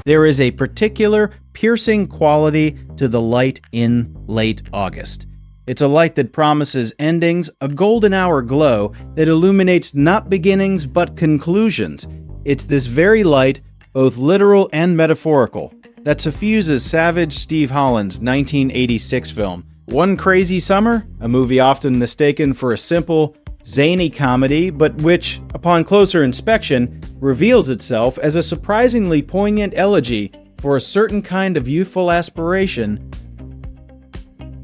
There is a particular piercing quality to the light in late August. It's a light that promises endings, a golden hour glow that illuminates not beginnings but conclusions. It's this very light, both literal and metaphorical, that suffuses Savage Steve Holland's 1986 film. One Crazy Summer, a movie often mistaken for a simple, zany comedy, but which, upon closer inspection, reveals itself as a surprisingly poignant elegy for a certain kind of youthful aspiration.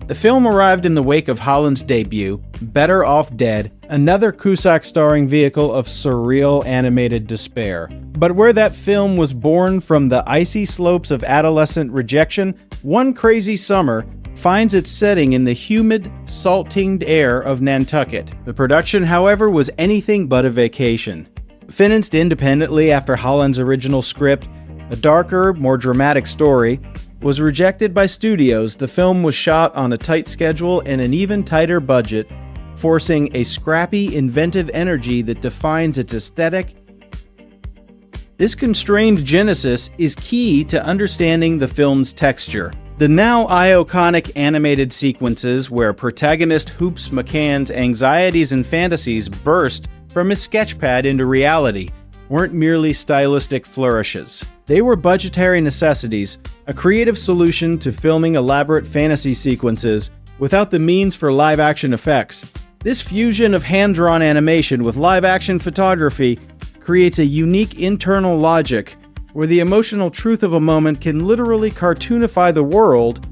The film arrived in the wake of Holland's debut, Better Off Dead, another Cusack-starring vehicle of surreal animated despair. But where that film was born from the icy slopes of adolescent rejection, One Crazy Summer finds its setting in the humid, salt-tinged air of Nantucket. The production, however, was anything but a vacation. Financed independently after Holland's original script, a darker, more dramatic story was rejected by studios. The film was shot on a tight schedule and an even tighter budget, forcing a scrappy, inventive energy that defines its aesthetic. This constrained genesis is key to understanding the film's texture. The now iconic animated sequences where protagonist Hoops McCann's anxieties and fantasies burst from his sketchpad into reality weren't merely stylistic flourishes. They were budgetary necessities, a creative solution to filming elaborate fantasy sequences without the means for live-action effects. This fusion of hand-drawn animation with live-action photography creates a unique internal logic where the emotional truth of a moment can literally cartoonify the world.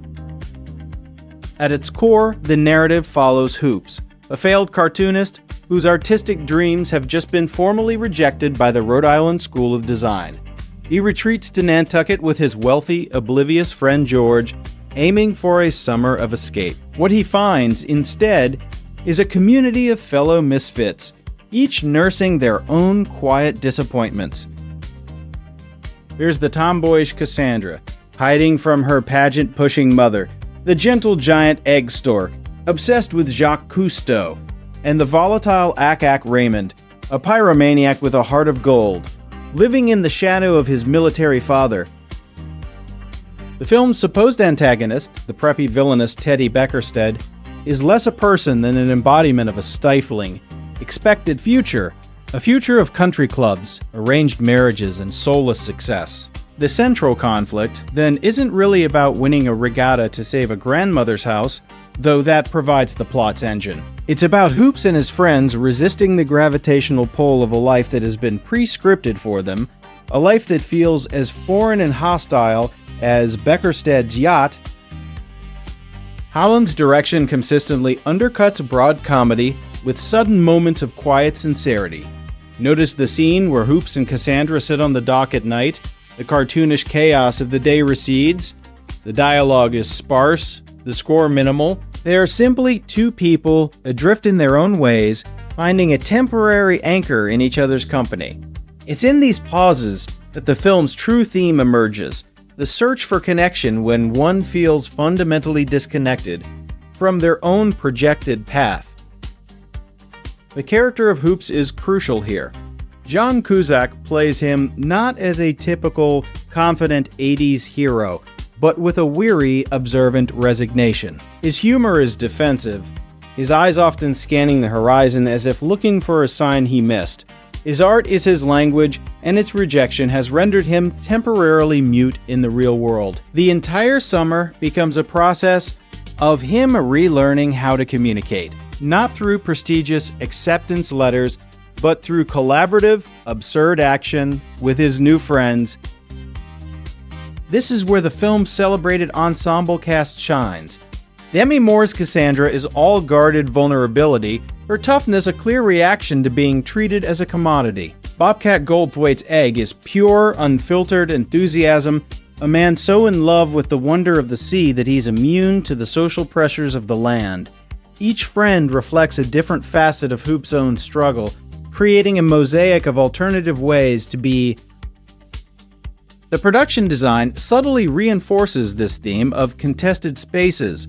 At its core, the narrative follows Hoops, a failed cartoonist whose artistic dreams have just been formally rejected by the Rhode Island School of Design. He retreats to Nantucket with his wealthy, oblivious friend George, aiming for a summer of escape. What he finds, instead, is a community of fellow misfits, each nursing their own quiet disappointments. There's the tomboyish Cassandra, hiding from her pageant-pushing mother, the gentle giant Egg Stork, obsessed with Jacques Cousteau, and the volatile Ak Raymond, a pyromaniac with a heart of gold, living in the shadow of his military father. The film's supposed antagonist, the preppy villainous Teddy Beckerstead, is less a person than an embodiment of a stifling, expected future, a future of country clubs, arranged marriages, and soulless success. The central conflict, then, isn't really about winning a regatta to save a grandmother's house, though that provides the plot's engine. It's about Hoops and his friends resisting the gravitational pull of a life that has been pre-scripted for them, a life that feels as foreign and hostile as Beckerstead's yacht. Holland's direction consistently undercuts broad comedy with sudden moments of quiet sincerity. Notice the scene where Hoops and Cassandra sit on the dock at night. The cartoonish chaos of the day recedes. The dialogue is sparse, the score minimal. They are simply two people adrift in their own ways, finding a temporary anchor in each other's company. It's in these pauses that the film's true theme emerges, the search for connection when one feels fundamentally disconnected from their own projected path. The character of Hoops is crucial here. John Cusack plays him not as a typical, confident 80s hero, but with a weary, observant resignation. His humor is defensive, his eyes often scanning the horizon as if looking for a sign he missed. His art is his language, and its rejection has rendered him temporarily mute in the real world. The entire summer becomes a process of him relearning how to communicate, not through prestigious acceptance letters, but through collaborative, absurd action with his new friends. This is where the film's celebrated ensemble cast shines. Demi Moore's Cassandra is all guarded vulnerability, her toughness a clear reaction to being treated as a commodity. Bobcat Goldthwait's Egg is pure, unfiltered enthusiasm, a man so in love with the wonder of the sea that he's immune to the social pressures of the land. Each friend reflects a different facet of Hoop's own struggle, creating a mosaic of alternative ways to be. The production design subtly reinforces this theme of contested spaces.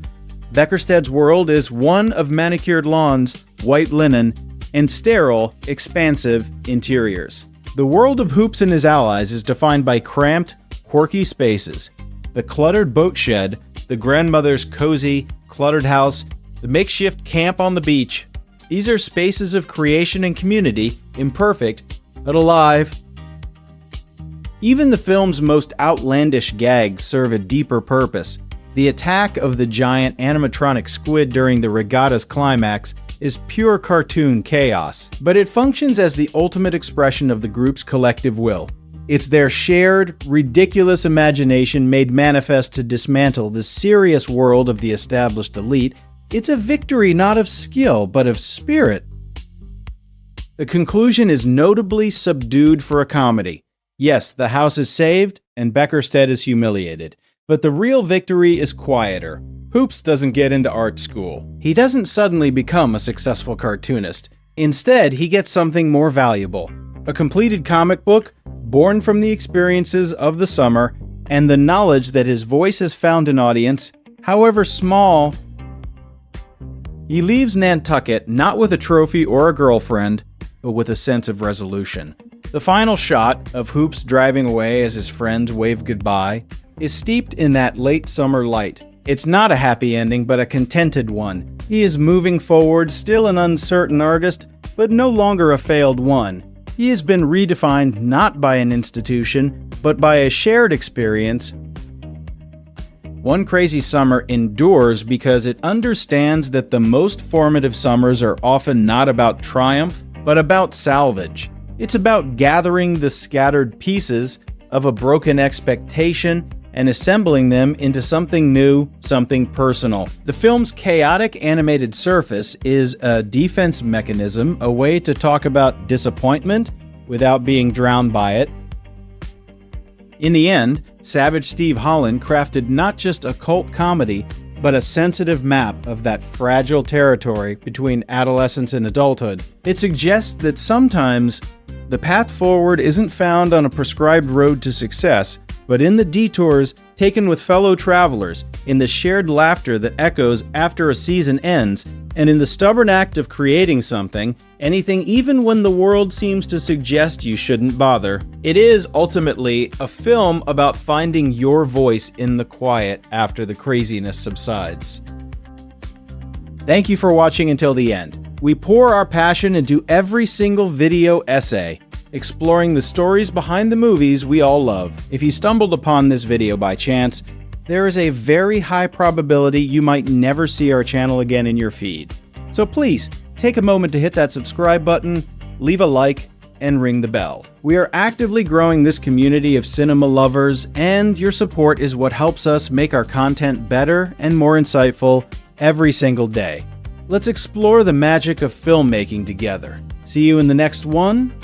Beckerstead's world is one of manicured lawns, white linen, and sterile, expansive interiors. The world of Hoops and his allies is defined by cramped, quirky spaces. The cluttered boat shed, the grandmother's cozy, cluttered house, the makeshift camp on the beach. These are spaces of creation and community, imperfect, but alive. Even the film's most outlandish gags serve a deeper purpose. The attack of the giant animatronic squid during the regatta's climax is pure cartoon chaos, but it functions as the ultimate expression of the group's collective will. It's their shared, ridiculous imagination made manifest to dismantle the serious world of the established elite. It's a victory not of skill, but of spirit. The conclusion is notably subdued for a comedy. Yes, the house is saved, and Beckerstedt is humiliated. But the real victory is quieter. Hoops doesn't get into art school. He doesn't suddenly become a successful cartoonist. Instead, he gets something more valuable. A completed comic book, born from the experiences of the summer, and the knowledge that his voice has found an audience, however small. He leaves Nantucket not with a trophy or a girlfriend, but with a sense of resolution. The final shot of Hoops driving away as his friends wave goodbye is steeped in that late summer light. It's not a happy ending, but a contented one. He is moving forward, still an uncertain artist, but no longer a failed one. He has been redefined not by an institution, but by a shared experience. One Crazy Summer endures because it understands that the most formative summers are often not about triumph, but about salvage. It's about gathering the scattered pieces of a broken expectation and assembling them into something new, something personal. The film's chaotic animated surface is a defense mechanism, a way to talk about disappointment without being drowned by it. In the end, Savage Steve Holland crafted not just a cult comedy, but a sensitive map of that fragile territory between adolescence and adulthood. It suggests that sometimes the path forward isn't found on a prescribed road to success, but in the detours taken with fellow travelers, in the shared laughter that echoes after a season ends, and in the stubborn act of creating something, anything even when the world seems to suggest you shouldn't bother. It is ultimately a film about finding your voice in the quiet after the craziness subsides. Thank you for watching until the end. We pour our passion into every single video essay, exploring the stories behind the movies we all love. If you stumbled upon this video by chance, there is a very high probability you might never see our channel again in your feed. So please, take a moment to hit that subscribe button, leave a like, and ring the bell. We are actively growing this community of cinema lovers, and your support is what helps us make our content better and more insightful every single day. Let's explore the magic of filmmaking together. See you in the next one.